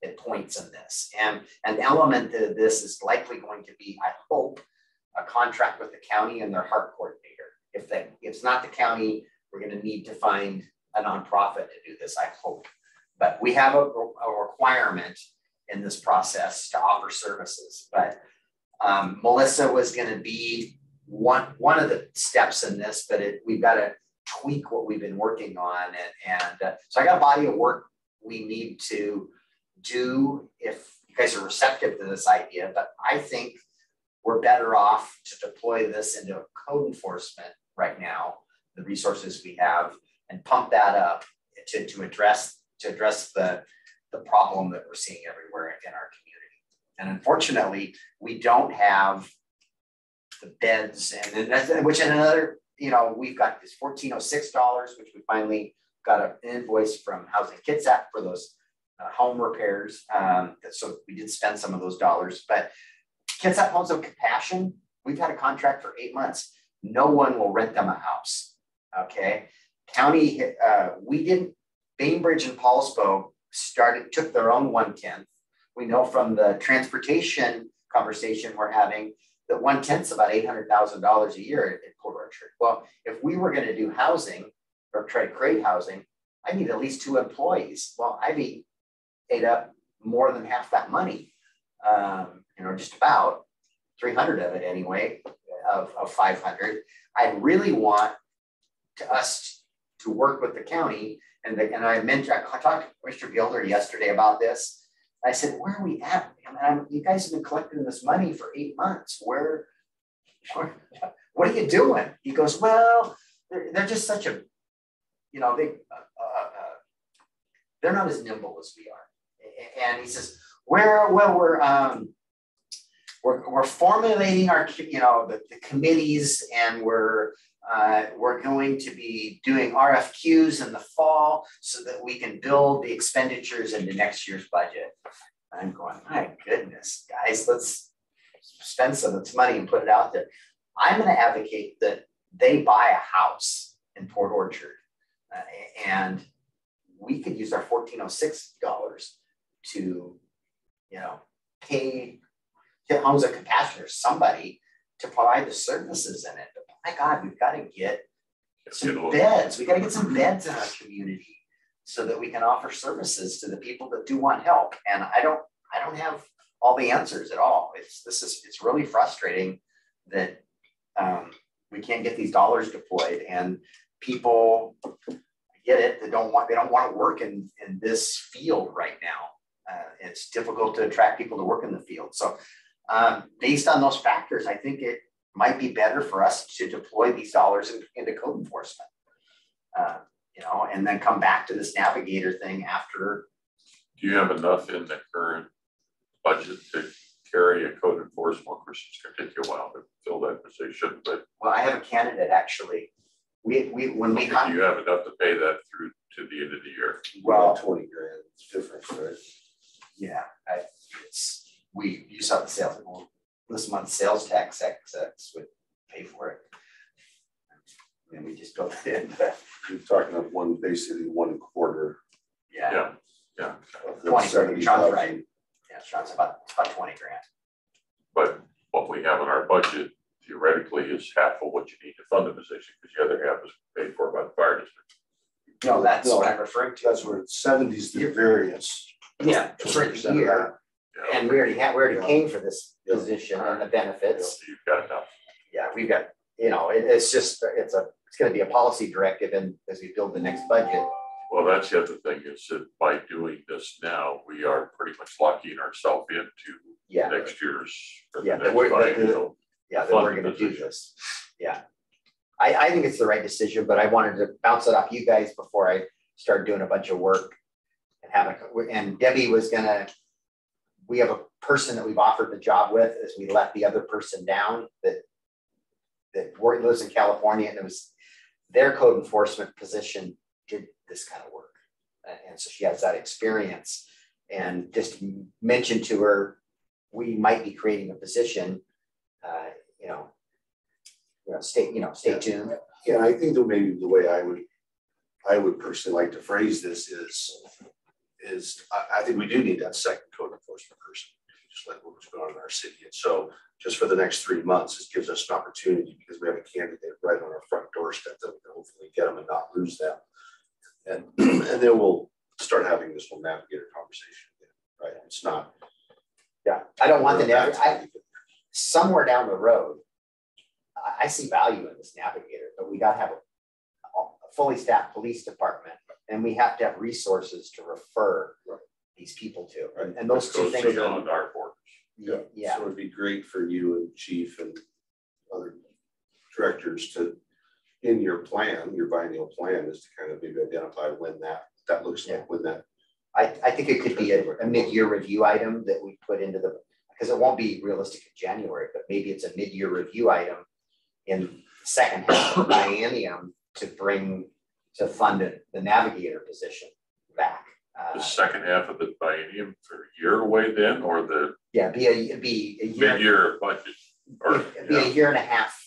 at points in this, and an element of this is likely going to be, I hope, a contract with the county and their heart coordinator. If it's not the county, we're going to need to find a nonprofit to do this, I hope. But we have a requirement in this process to offer services. But Melissa was going to be one of the steps in this, but we've got to tweak what we've been working on. So I got a body of work we need to do if you guys are receptive to this idea. But I think we're better off to deploy this into code enforcement right now, the resources we have, and pump that up to address the problem that we're seeing everywhere in our community. And unfortunately, we don't have the beds, and which in another, we've got this $1,406, which we finally got an invoice from Housing Kitsap for those home repairs. So we did spend some of those dollars, but Kitsap Homes of Compassion, we've had a contract for 8 months. No one will rent them a house. Okay. County, we didn't, Bainbridge and Paulsbo took their own 1/10. We know from the transportation conversation we're having that 1/10 is about $800,000 a year at Port Orchard. Well, if we were going to do housing or try to create housing, I need at least 2 employees. Well, I've ate up more than half that money, just about 300 of it anyway, of 500. I really want us to work with the county. And I talked to Mr. Gilder yesterday about this. I said, where are we at? You guys have been collecting this money for 8 months. What are you doing? He goes, well, they're just such a, they're not as nimble as we are. And he says, we're formulating our, the committees, and we're going to be doing RFQs in the fall so that we can build the expenditures into next year's budget. I'm going, my goodness, guys, let's spend some of this money and put it out there. I'm going to advocate that they buy a house in Port Orchard, and we could use our $1,406 to, pay Homes of Compassion or somebody to provide the services in it. But my God, we've got to get some beds. We got to get some beds in our community so that we can offer services to the people that do want help. And I don't have all the answers at all. It's really frustrating that we can't get these dollars deployed, and people get it. They don't want to work in this field right now. It's difficult to attract people to work in the field. So based on those factors, I think it might be better for us to deploy these dollars into code enforcement, and then come back to this navigator thing after. Do you have enough in the current budget to carry a code enforcement person? It's going to take you a while to fill that position, but. Well, I have a candidate actually. When we you have enough to pay that through to the end of the year. Well, 20 grand difference, right? Yeah, you saw the sales. Well, this month's sales tax would pay for it, and we just built it in. You're talking of basically 1/4. Yeah. 20. Sean's right. Yeah, Sean's about 20 grand. But what we have in our budget theoretically is half of what you need to fund the position, because the other half is paid for by the fire district. No, that's what I'm referring to. That's where it's 70 is the variance. Yeah, for the year. Yeah. And we already paying for this position and the benefits. So you've got enough. Yeah, we've got, it's going to be a policy directive, and as we build the next budget. Well, that's the other thing, is that by doing this now, we are pretty much locking ourselves into next year's. That we're going to do this. Yeah. I think it's the right decision, but I wanted to bounce it off you guys before I start doing a bunch of work and Debbie was we have a person that we've offered the job with, as we let the other person down that lives in California, and it was their code enforcement position. this kind of work. And so she has that experience, and just mentioned to her, we might be creating a position, stay tuned. Yeah, I think that maybe the way I would personally like to phrase this is I think we do need that second code enforcement person, just like what was going on in our city. And so just for the next 3 months, it gives us an opportunity because we have a candidate right on our front doorstep that we can hopefully get them and not lose them. And then we'll start having this whole navigator conversation again, right? It's not. Yeah, I don't want the navigator. Somewhere down the road, I see value in this navigator, but we got to have a fully staffed police department, and we have to have resources to refer these people to. And those two things beyond our borders. Yeah. So it'd be great for you and chief and other directors to, in your plan, your biennial plan, is to kind of maybe identify when that looks like, when that. I think it could be a mid-year review item that we put into because it won't be realistic in January, but maybe it's a mid-year review item in the second half of the biennium to fund the navigator position back. The second half of the biennium for a year away then, or the it'd be a year, mid-year budget, or it'd be a year and a half.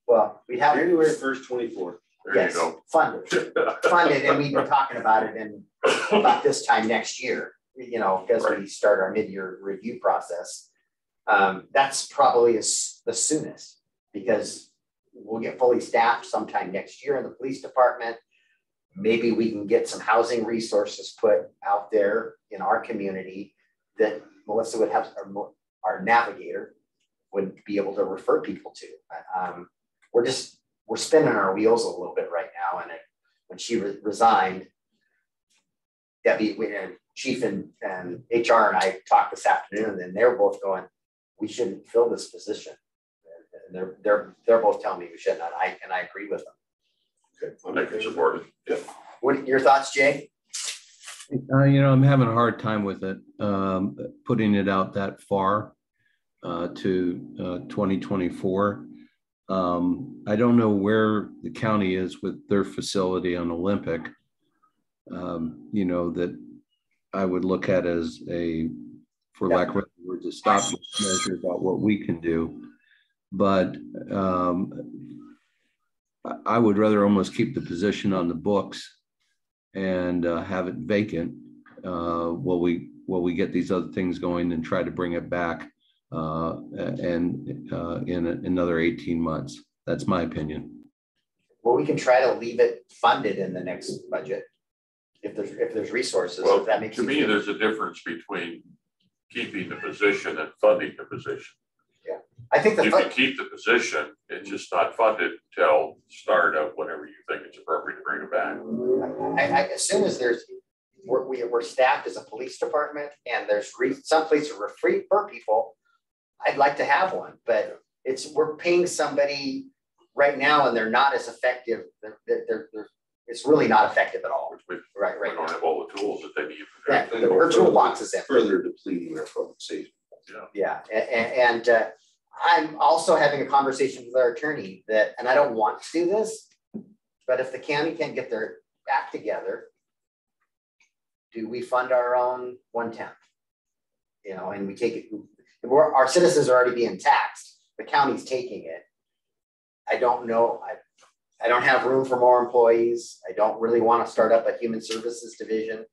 Well, we'd have January 1st, 24. there you go. funded, and we've been talking about it in about this time next year, because we start our mid-year review process. That's probably the soonest, because we'll get fully staffed sometime next year in the police department. Maybe we can get some housing resources put out there in our community that Melissa would have, our navigator would be able to refer people to. We're spinning our wheels a little bit right now. And when she resigned, Debbie, Chief and HR and I talked this afternoon, and they're both going, we shouldn't fill this position. And they're both telling me we shouldn't, and I agree with them. I can support it. Yeah. What are your thoughts, Jay? I'm having a hard time with it, putting it out that far to 2024. I don't know where the county is with their facility on Olympic, that I would look at as for lack of a word, a stop measure about what we can do. But I would rather almost keep the position on the books and have it vacant while we get these other things going and try to bring it back in another 18 months. That's my opinion. Well, we can try to leave it funded in the next budget if there's resources. Well, if that makes to me, there's a difference between keeping the position and funding the position. Yeah, I think you can keep the position, it's just not funded until start of whenever you think it's appropriate to bring it back. As soon as we're staffed as a police department, and there's some places to refer people, I'd like to have one, but we're paying somebody right now, and they're not as effective. It's really not effective at all. We now. don't have all the tools that they need. Her toolbox is empty. Further depleting our public safety. Yeah, and I'm also having a conversation with our attorney and I don't want to do this, but if the county can't get their act together, do we fund our own 1/10? And we take it. Our citizens are already being taxed. The county's taking it. I don't know. I don't have room for more employees. I don't really want to start up a human services division,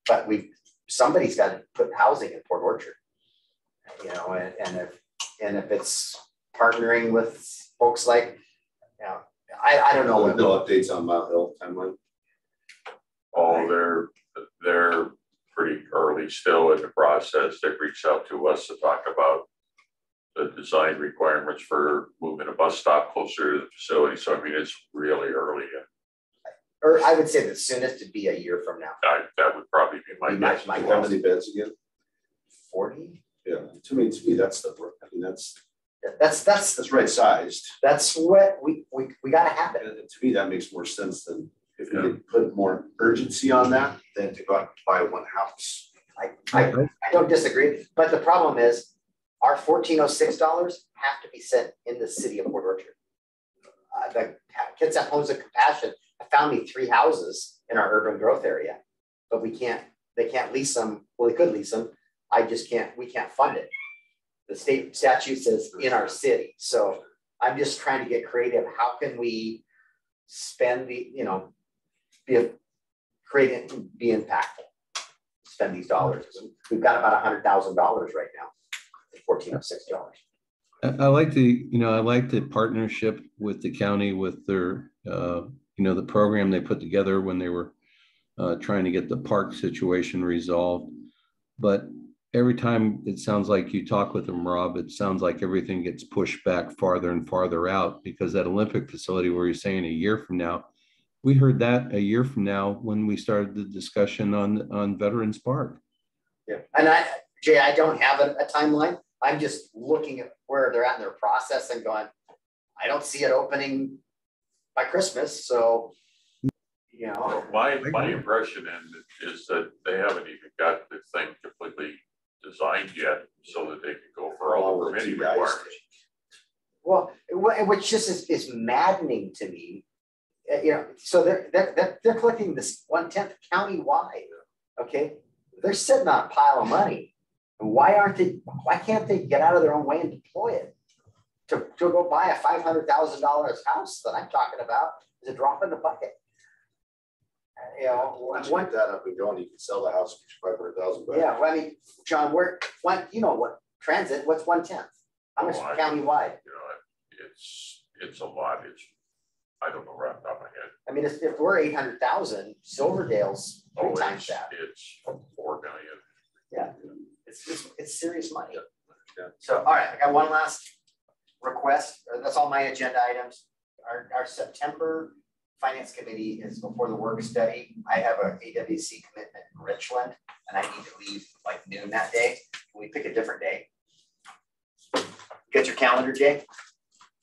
but somebody's got to put housing in Port Orchard. And if it's partnering with folks like, I don't know. No updates on Mount Hill timeline. Oh, they're pretty early still in the process. They've reached out to us to talk about the design requirements for moving a bus stop closer to the facility. So I mean, it's really early. Or I would say the soonest would be a year from now. That would probably be my guess. How many beds again? 40. Yeah, to me, that's that's right sized. That's what we got to have it. And to me, that makes more sense than if we could put more urgency on that than to go out and buy one house. I don't disagree, but the problem is our $1,406 have to be sent in the city of Port Orchard. The Kids at Homes of Compassion found me 3 houses in our urban growth area, but they can't lease them. Well, they could lease them. We can't fund it. The state statute says in our city. So I'm just trying to get creative. How can we spend be impactful, spend these dollars? We've got about $100,000 right now, $14,060. I like the partnership with the county with their, the program they put together when they were trying to get the park situation resolved. But every time it sounds like you talk with them, Rob, it sounds like everything gets pushed back farther and farther out, because that Olympic facility where you're saying a year from now, we heard that a year from now when we started the discussion on Veterans Park. Yeah, and Jay, I don't have a timeline. I'm just looking at where they're at in their process and going, I don't see it opening by Christmas. So, My impression is that they haven't even got the thing completely designed yet, so that they can go for all the permitting requirements. Well, which just is maddening to me. So they're collecting this 1/10 county-wide. Okay, they're sitting on a pile of money. And why can't they get out of their own way and deploy it to go buy a $500,000 house that I'm talking about? Is a drop in the bucket. Once you get that up and going, you can sell the house for $500,000. Yeah, well, I mean, John, what transit? What's 1/10? How much countywide? It's a lot. I don't know right off the top of my head. I mean, if we're 800,000, Silverdale's 3 times that. It's 4 million. Yeah, it's serious money. Yeah. So, all right, I got one last request. That's all my agenda items. Our September Finance Committee is before the work study. I have a AWC commitment in Richland, and I need to leave like noon that day. Can we pick a different day? Get your calendar, Jay?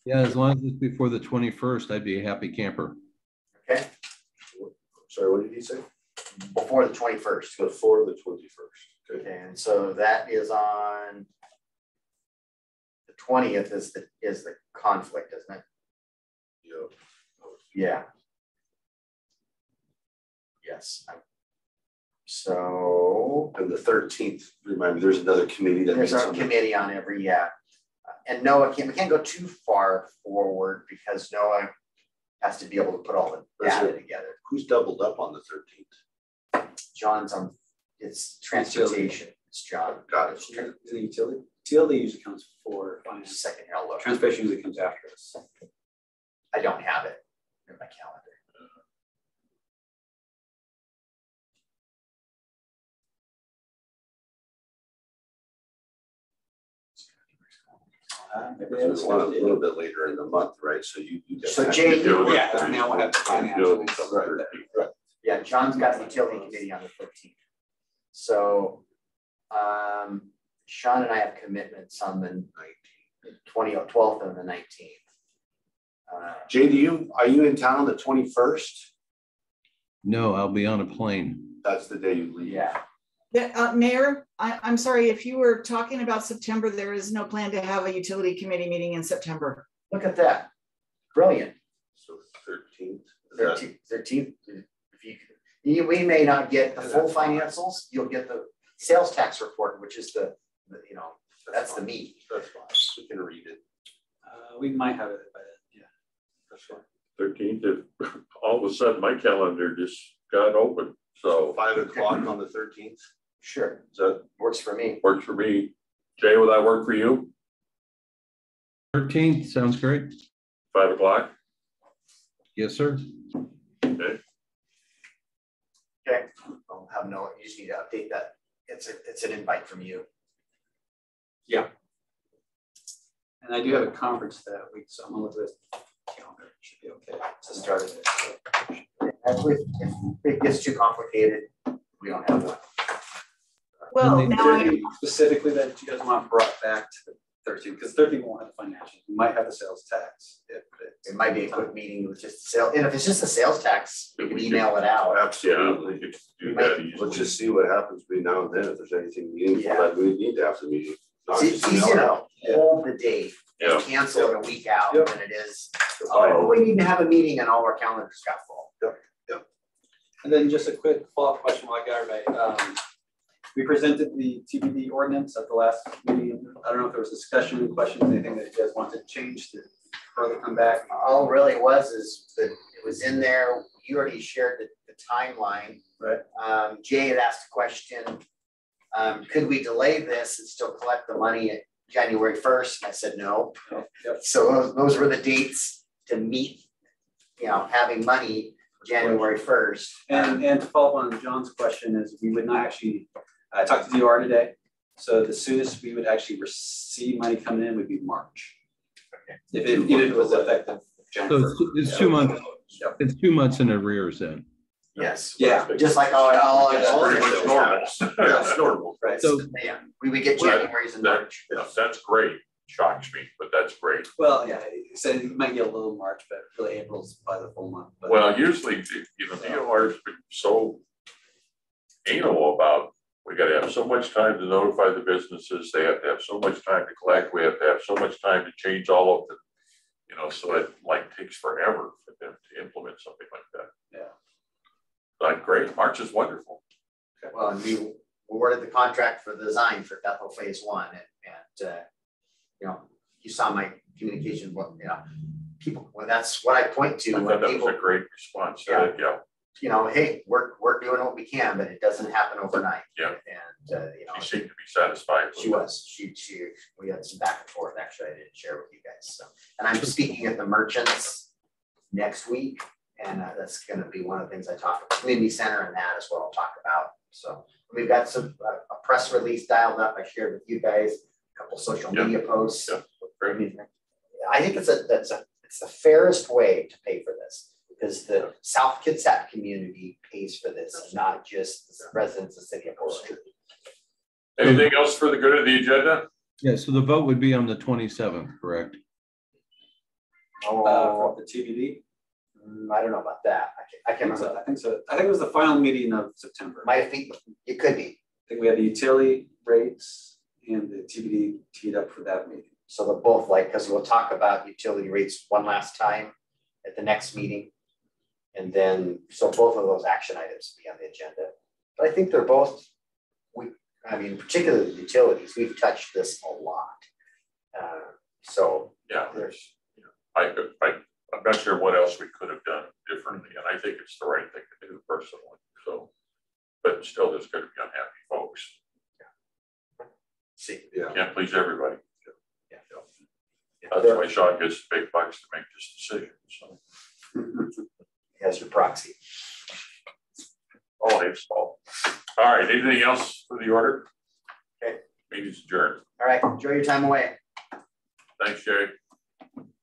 Yeah, as long as it's before the 21st, I'd be a happy camper. Okay. Sorry, what did he say? Before the 21st. Before the 21st. Okay, and so that is on the 20th is the conflict, isn't it? Yep. Yeah. Yes. So. And the 13th, remind me, there's another committee that There's a committee on every, and we can't go too far forward because Noah has to be able to put all the data together. Who's doubled up on the 13th? John's on, it's transportation. It's John. Got it. The utility. Utility usually comes before finance. Second, I'll look. Transportation usually comes after us. I don't have it in my calendar. It's a little bit later in the month, right? So you So Jay, now we'll have the financials. Right. Yeah, John's got the utility committee on the 13th. So Sean and I have commitments on the 12th and the 19th. Jay, are you in town the 21st? No, I'll be on a plane. That's the day you leave. Yeah. Mayor, I'm sorry, if you were talking about September, there is no plan to have a utility committee meeting in September. Look at that. Brilliant. So 13th. 13th. We may not get the full financials. You'll get the sales tax report, which is that's the meat. That's fine. We can read it. We might have it by then. Yeah. That's fine. 13th, if all of a sudden my calendar just got open. So 5 o'clock on the 13th. Sure. That Works for me. works for me. Jay, will that work for you? 13th sounds great. 5 o'clock? Yes, sir. Okay. Okay. I'll have no, you just need to update that. It's an invite from you. Yeah. And I do have a conference that week, so I'm gonna look at this calendar. It should be okay to start it. If it gets too complicated, we don't have one. Well, now Specifically that you guys want brought back to the 13th, because 13th won't have the financials. We might have the sales tax. It might be a quick meeting with just sales. And if it's just a sales tax, we can email it out. absolutely. We could do that easily. Let's just see what happens between now and then. If there's anything meaningful that we need to have the meeting. It's easier to hold the date and cancel it a week out than it is. Oh, we need to have a meeting and all our calendars got full. And then just a quick follow-up question while I got everybody. We presented the TBD ordinance at the last meeting. I don't know if there was discussion, questions, anything that you guys wanted to change to further come back. All really was is that it was in there. You already shared the timeline. Right. Jay had asked a question. Could we delay this and still collect the money at January 1st? And I said no. Yep. So those were the dates to meet, having money January 1st. And to follow up on John's question is we would not actually, I talked to DR today. So the soonest we would actually receive money coming in would be March. Okay. Even if it was effective January. So it's 2 months. Yep. It's 2 months in arrears then. Yes. Yeah. Just like all Pretty much normal. Yeah, it's normal. Right. So Yeah, we would get January's and March. That's great. Shocks me, but that's great. Well, yeah, so you might get a little March, but really April's by the full month. But Well, usually, DOR's been so anal about, we gotta have so much time to notify the businesses, they have to have so much time to collect, we have to have so much time to change all of the, so it takes forever for them to implement something like that. Yeah. Great, March is wonderful. Well, and we awarded the contract for the design for Bethel Phase 1, and you saw my communication. People. Well, that's what I point to I when thought that people, was a great response. Yeah. Yeah. Hey, we're doing what we can, but it doesn't happen overnight. Yeah. And She seemed to be satisfied. she was. We had some back and forth. Actually, I didn't share with you guys. So, and I'm speaking at the merchants next week, and that's going to be one of the things I talk about. Community center, and that is what I'll talk about. So we've got some a press release dialed up. I shared with you guys a couple social media posts. Yeah. Great. I think it's the fairest way to pay for this, because the South Kitsap community pays for this, not just the residents of the city of Portland. Anything else for the good of the agenda? Yeah, so the vote would be on the 27th, correct? For the TBD. I don't know about that. I can't remember. I think so. I think it was the final meeting of September. Might think it could be. I think we had the utility rates and the TBD teed up for that meeting. So they're both because we'll talk about utility rates one last time at the next meeting. And then, so both of those action items will be on the agenda. But I think they're both, particularly the utilities, we've touched this a lot. Yeah, I'm not sure what else we could have done differently, and I think it's the right thing to do personally. So, but still, there's going to be unhappy folks. See, Can't please everybody. Yeah. That's why Sean gets big bucks to make this decision. So, as your proxy. all his fault. All right, anything else for the order? Okay. Meeting's adjourned. All right, enjoy your time away. Thanks, Jerry.